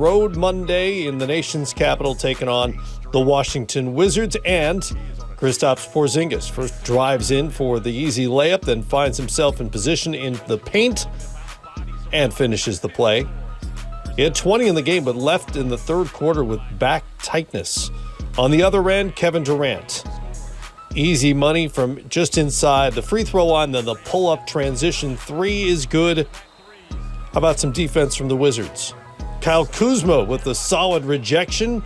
Road Monday in the nation's capital, taking on the Washington Wizards, and Kristaps Porzingis first drives in for the easy layup, then finds himself in position in the paint and finishes the play. He had 20 in the game, but left in the third quarter with back tightness. On the other end, Kevin Durant. Easy money from just inside the free throw line, then the pull-up transition three is good. How about some defense from the Wizards? Kyle Kuzma with a solid rejection.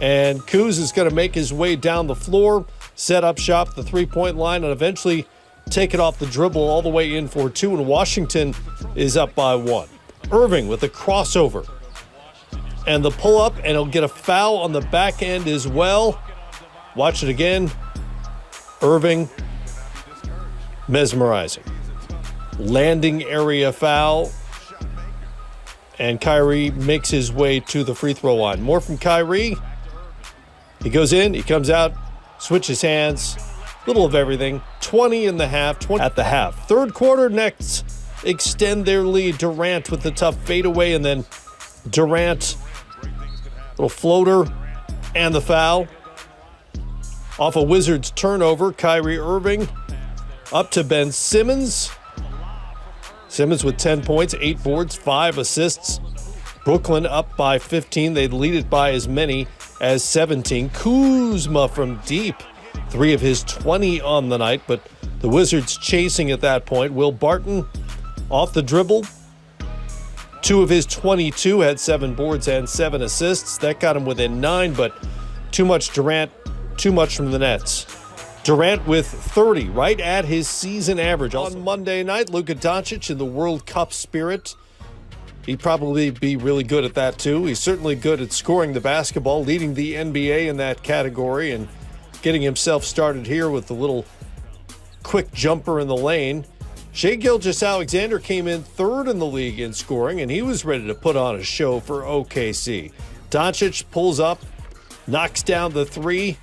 And Kuz is going to make his way down the floor, set up shop, the three-point line, and eventually take it off the dribble all the way in for two. And Washington is up by one. Irving with a crossover. And the pull-up, and he'll get a foul on the back end as well. Watch it again. Irving, mesmerizing. Landing area foul. And Kyrie makes his way to the free throw line. More from Kyrie. He goes in, he comes out, switches hands, little of everything. 20 in the half, 20 at the half. Third quarter, Nets extend their lead. Durant with the tough fadeaway, and then Durant, little floater, and the foul. Off a Wizards turnover, Kyrie Irving up to Ben Simmons. Simmons with 10 points, 8 boards, 5 assists. Brooklyn up by 15. They'd lead it by as many as 17. Kuzma from deep, 3 of his 20 on the night, but the Wizards chasing at that point. Will Barton off the dribble, 2 of his 22, had 7 boards and 7 assists. That got him within 9, but too much Durant, too much from the Nets. Durant with 30, right at his season average. On Monday night, Luka Doncic in the World Cup spirit. He'd probably be really good at that too. He's certainly good at scoring the basketball, leading the NBA in that category, and getting himself started here with the little quick jumper in the lane. Shai Gilgeous-Alexander came in third in the league in scoring, and he was ready to put on a show for OKC. Doncic pulls up, knocks down the three.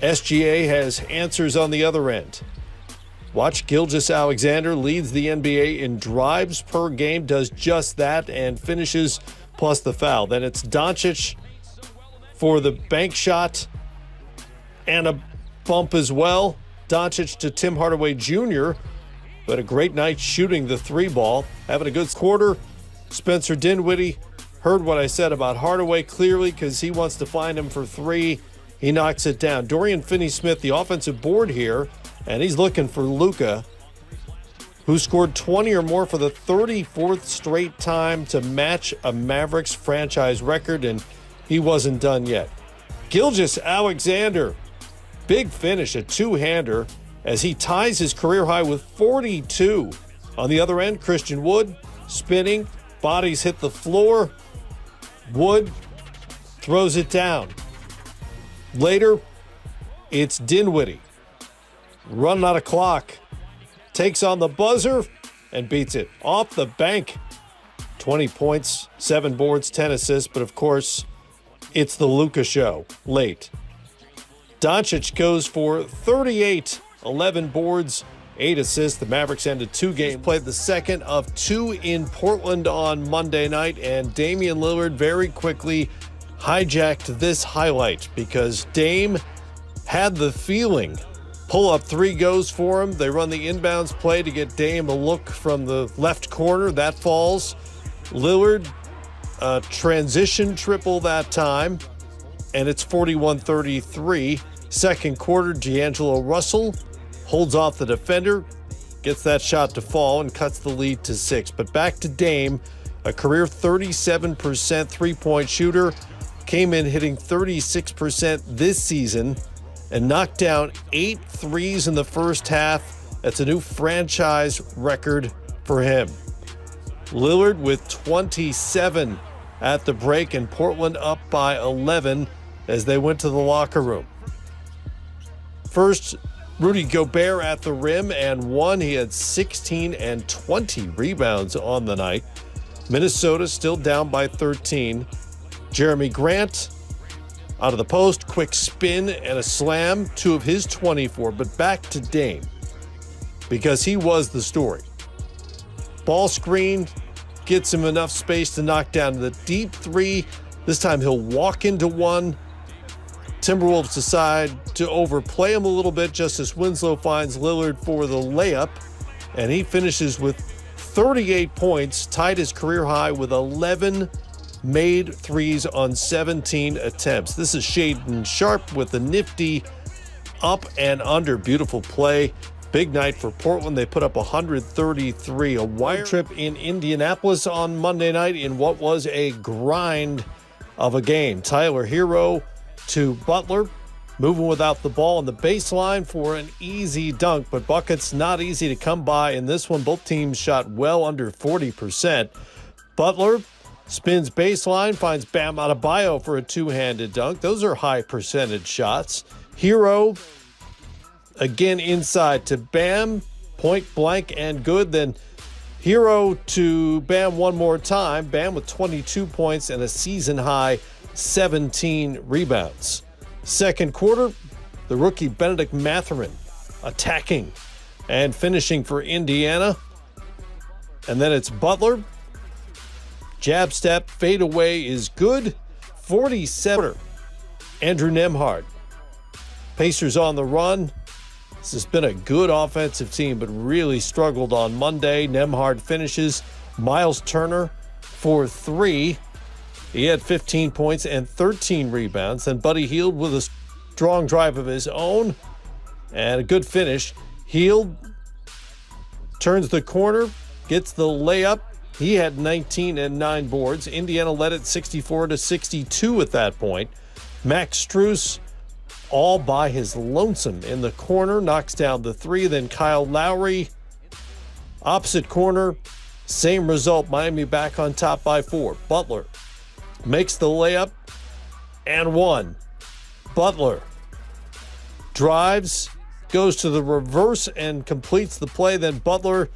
SGA has answers on the other end. Watch Gilgeous-Alexander leads the NBA in drives per game, does just that, and finishes plus the foul. Then it's Doncic for the bank shot and a bump as well. Doncic to Tim Hardaway Jr., but a great night shooting the three ball. Having a good quarter. Spencer Dinwiddie heard what I said about Hardaway clearly because he wants to find him for three. He knocks it down. Dorian Finney-Smith, the offensive board here, and he's looking for Luka, who scored 20 or more for the 34th straight time to match a Mavericks franchise record, and he wasn't done yet. Gilgeous-Alexander, big finish, a two-hander, as he ties his career high with 42. On the other end, Christian Wood spinning, bodies hit the floor. Wood throws it down. Later, it's Dinwiddie. Running out of clock. Takes on the buzzer and beats it. Off the bank. 20 points, 7 boards, 10 assists. But of course, it's the Luka show late. Doncic goes for 38, 11 boards, 8 assists. The Mavericks ended 2 games. Played the second of 2 in Portland on Monday night. And Damian Lillard very quickly hijacked this highlight because Dame had the feeling. Pull-up three goes for him. They run the inbounds play to get Dame a look from the left corner. That falls. Lillard, transition triple that time, and it's 41-33. Second quarter, D'Angelo Russell holds off the defender, gets that shot to fall, and cuts the lead to 6. But back to Dame, a career 37% three-point shooter, came in hitting 36% this season and knocked down 8 threes in the first half. That's a new franchise record for him. Lillard with 27 at the break, and Portland up by 11 as they went to the locker room. First, Rudy Gobert at the rim and one. He had 16 and 20 rebounds on the night. Minnesota still down by 13. Jeremy Grant out of the post, quick spin and a slam, 2 of his 24. But back to Dame, because he was the story. Ball screen, gets him enough space to knock down the deep three. This time he'll walk into one. Timberwolves decide to overplay him a little bit. Justice Winslow finds Lillard for the layup, and he finishes with 38 points, tied his career high with 11 made threes on 17 attempts. This is Shaedon Sharpe with the nifty up and under. Beautiful play. Big night for Portland. They put up 133. A wire trip in Indianapolis on Monday night in what was a grind of a game. Tyler Hero to Butler, moving without the ball on the baseline for an easy dunk, but buckets not easy to come by in this one. Both teams shot well under 40%. Butler spins baseline, finds Bam Adebayo for a two-handed dunk. Those are high percentage shots. Hero again inside to Bam, point blank and good. Then Hero to Bam one more time. Bam with 22 points and a season-high 17 rebounds. Second quarter, the rookie Benedict Mathurin attacking and finishing for Indiana. And then it's Butler. Jab step, fade away is good. 47. Andrew Nembhard. Pacers on the run. This has been a good offensive team, but really struggled on Monday. Nembhard finishes. Miles Turner for three. He had 15 points and 13 rebounds. Then Buddy Hield with a strong drive of his own and a good finish. Hield turns the corner, gets the layup. He had 19 and 9 boards. Indiana led it 64-62 at that point. Max Strus all by his lonesome in the corner, knocks down the three. Then Kyle Lowry, opposite corner, same result. Miami back on top by 4. Butler makes the layup and one. Butler drives, goes to the reverse and completes the play. Then Butler,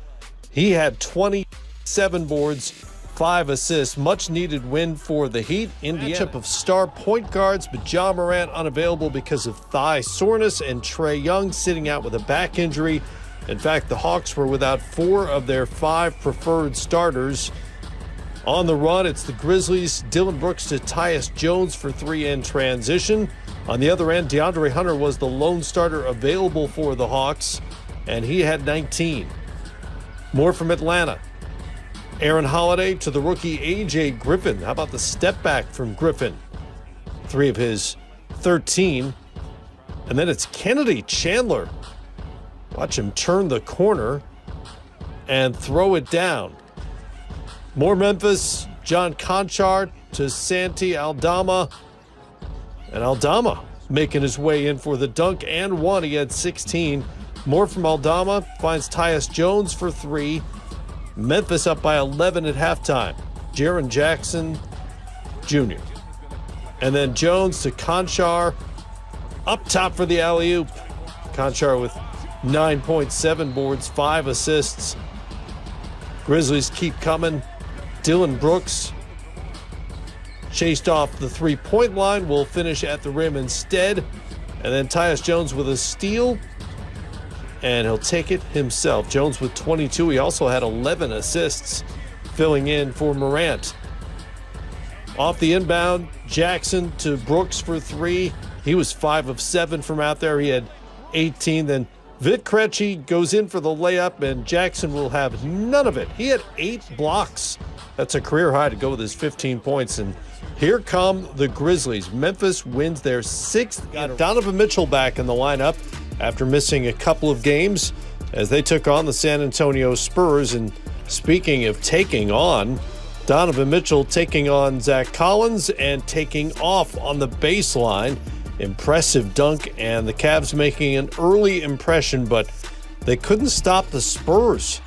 he had 27 boards, 5 assists. Much needed win for the Heat. Indiana matchup of star point guards, but Ja Morant unavailable because of thigh soreness, and Trae Young sitting out with a back injury. In fact, the Hawks were without 4 of their 5 preferred starters. On the run, it's the Grizzlies. Dillon Brooks to Tyus Jones for 3 in transition. On the other end, DeAndre Hunter was the lone starter available for the Hawks, and he had 19. More from Atlanta. Aaron Holiday to the rookie A.J. Griffin. How about the step back from Griffin? 3 of his 13. And then it's Kennedy Chandler. Watch him turn the corner and throw it down. More Memphis. John Conchar to Santi Aldama. And Aldama making his way in for the dunk and one. He had 16. More from Aldama. Finds Tyus Jones for 3. Memphis up by 11 at halftime. Jaren Jackson Jr. And then Jones to Conchar. Up top for the alley-oop. Conchar with 9.7 boards, 5 assists. Grizzlies keep coming. Dillon Brooks chased off the three-point line, will finish at the rim instead. And then Tyus Jones with a steal, and he'll take it himself. Jones with 22. He also had 11 assists, filling in for Morant. Off the inbound, Jackson to Brooks for 3. He was 5 of 7 from out there. He had 18. Then Vit Krejci goes in for the layup, and Jackson will have none of it. He had 8 blocks. That's a career high to go with his 15 points. And here come the Grizzlies. Memphis wins their 6th. Got Donovan Mitchell back in the lineup after missing a couple of games as they took on the San Antonio Spurs. And speaking of taking on, Donovan Mitchell taking on Zach Collins and taking off on the baseline. Impressive dunk, and the Cavs making an early impression, but they couldn't stop the Spurs.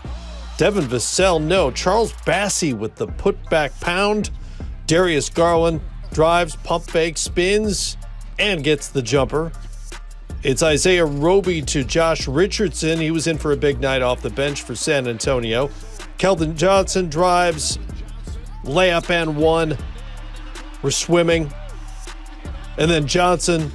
Devin Vassell, no. Charles Bassey with the putback pound. Darius Garland drives, pump fake, spins, and gets the jumper. It's Isaiah Roby to Josh Richardson. He was in for a big night off the bench for San Antonio. Keldon Johnson drives, layup and one. We're swimming. And then Johnson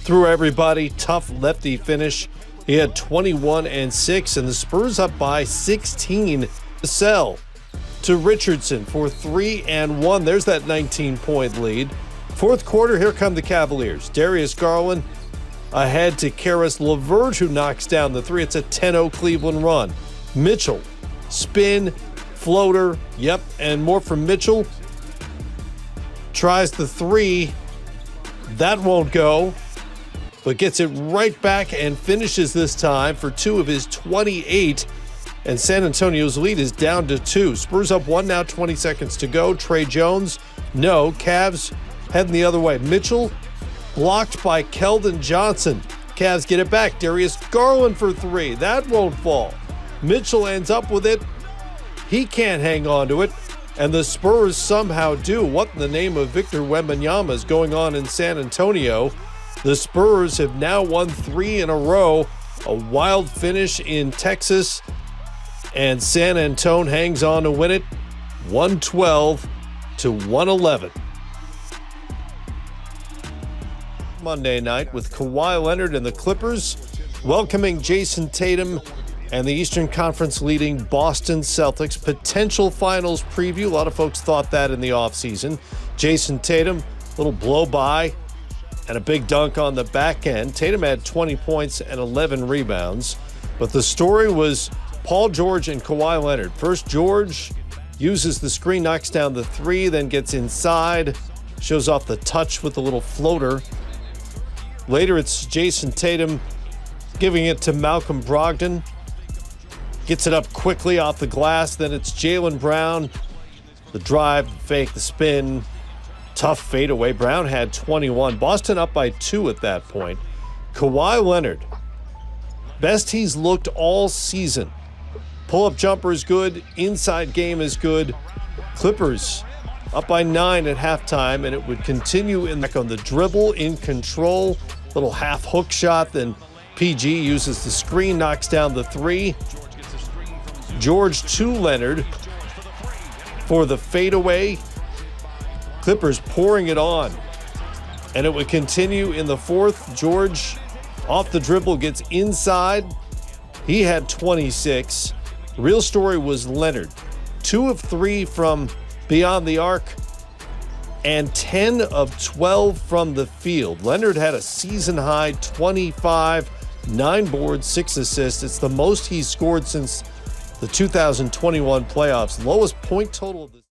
through everybody. Tough lefty finish. He had 21 and 6, and the Spurs up by 16 to sell. to Richardson for 3 and 1. There's that 19-point lead. Fourth quarter, here come the Cavaliers. Darius Garland ahead to Karis LeVert, who knocks down the three. It's a 10-0 Cleveland run. Mitchell, spin, floater, yep, and more from Mitchell. Tries the three. That won't go, but gets it right back and finishes this time for 2 of his 28. And San Antonio's lead is down to 2. Spurs up 1 now, 20 seconds to go. Trey Jones, no. Cavs heading the other way. Mitchell blocked by Keldon Johnson. Cavs get it back. Darius Garland for 3. That won't fall. Mitchell ends up with it. He can't hang on to it. And the Spurs somehow do. What in the name of Victor Wembanyama is going on in San Antonio? The Spurs have now won 3 in a row. A wild finish in Texas. And San Antonio hangs on to win it 112 to 111. Monday night with Kawhi Leonard and the Clippers welcoming Jason Tatum and the Eastern Conference leading Boston Celtics. Potential finals preview. A lot of folks thought that in the offseason. Jason Tatum, little blow by and a big dunk on the back end. Tatum had 20 points and 11 rebounds. But the story was Paul George and Kawhi Leonard. First, George uses the screen, knocks down the three, then gets inside, shows off the touch with a little floater. Later, it's Jason Tatum giving it to Malcolm Brogdon. Gets it up quickly off the glass. Then it's Jaylen Brown. The drive, the fake, the spin. Tough fadeaway. Brown had 21. Boston up by 2 at that point. Kawhi Leonard, best he's looked all season. Pull-up jumper is good. Inside game is good. Clippers up by 9 at halftime, and it would continue on the dribble, in control. Little half hook shot. Then PG uses the screen, knocks down the three. George to Leonard for the fadeaway. Clippers pouring it on. And it would continue in the fourth. George off the dribble gets inside. He had 26. The real story was Leonard. 2 of 3 from beyond the arc and 10 of 12 from the field. Leonard had a season-high 25, 9 boards, 6 assists. It's the most he's scored since the 2021 playoffs. Lowest point total of the